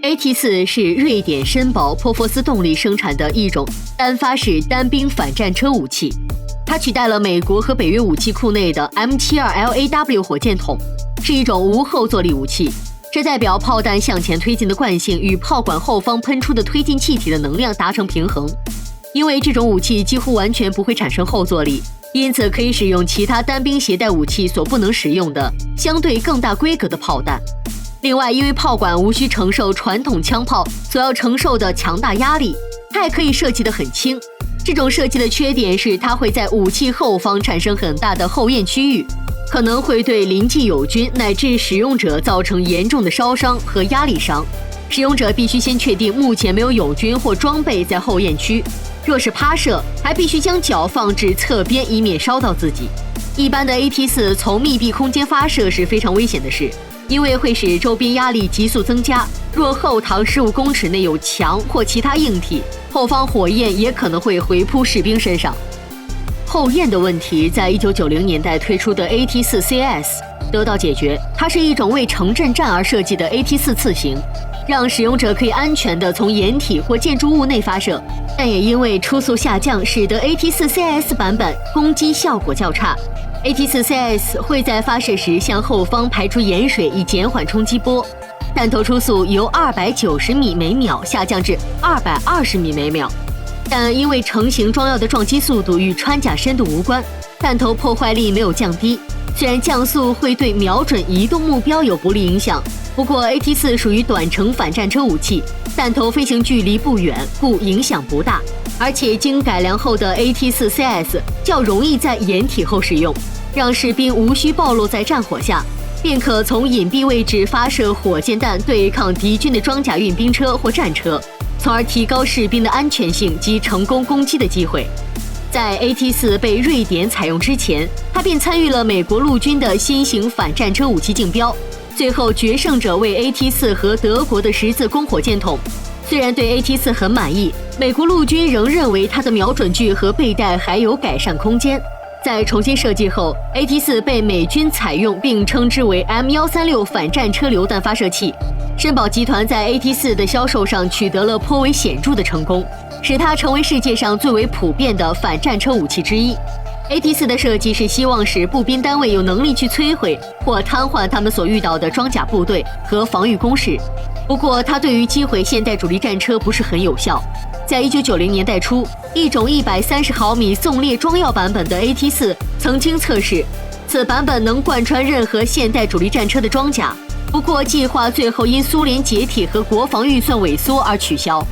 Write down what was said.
AT4是瑞典绅宝珀佛斯动力生产的一种单发式单兵反战车武器，它取代了美国和北约武器库内的 M72LAW 火箭筒，是一种无后坐力武器。这代表炮弹向前推进的惯性与炮管后方喷出的推进气体的能量达成平衡。因为这种武器几乎完全不会产生后坐力，因此可以使用其他单兵携带武器所不能使用的相对更大规格的炮弹。另外，因为炮管无需承受传统枪炮所要承受的强大压力，它也可以设计得很轻。这种设计的缺点是它会在武器后方产生很大的后焰区域，可能会对临近友军乃至使用者造成严重的烧伤和压力伤。使用者必须先确定目前没有友军或装备在后焰区，若是趴射，还必须将脚放置侧边，以免烧到自己。一般的 AT4 从密闭空间发射是非常危险的事，因为会使周边压力急速增加。若后膛15公尺内有墙或其他硬体，后方火焰也可能会回扑士兵身上。后焰的问题在1990年代推出的 AT4CS 得到解决，它是一种为城镇战而设计的 AT4次型，让使用者可以安全地从掩体或建筑物内发射，但也因为初速下降，使得 AT4CS 版本攻击效果较差。AT4CS 会在发射时向后方排出盐水，以减缓冲击波。弹头初速由290米每秒下降至220米每秒，但因为成型装药的撞击速度与穿甲深度无关，弹头破坏力没有降低。虽然降速会对瞄准移动目标有不利影响，不过 AT4 属于短程反战车武器，弹头飞行距离不远，故影响不大。而且经改良后的 AT4CS 较容易在掩体后使用，让士兵无需暴露在战火下，便可从隐蔽位置发射火箭弹对抗敌军的装甲运兵车或战车，从而提高士兵的安全性及成功攻击的机会。在 AT4 被瑞典采用之前，他便参与了美国陆军的新型反战车武器竞标，最后决胜者为 AT4 和德国的十字弓火箭筒。虽然对 AT4 很满意，美国陆军仍认为它的瞄准距和背带还有改善空间。在重新设计后， AT4 被美军采用并称之为 M136 反战车榴弹发射器。绅宝集团在 AT4 的销售上取得了颇为显著的成功，使它成为世界上最为普遍的反战车武器之一。AT4 的设计是希望使步兵单位有能力去摧毁或瘫痪他们所遇到的装甲部队和防御工事，不过它对于击毁现代主力战车不是很有效。在1990年代初，一种130毫米纵列装药版本的 AT4 曾经测试，此版本能贯穿任何现代主力战车的装甲，不过计划最后因苏联解体和国防预算萎缩而取消。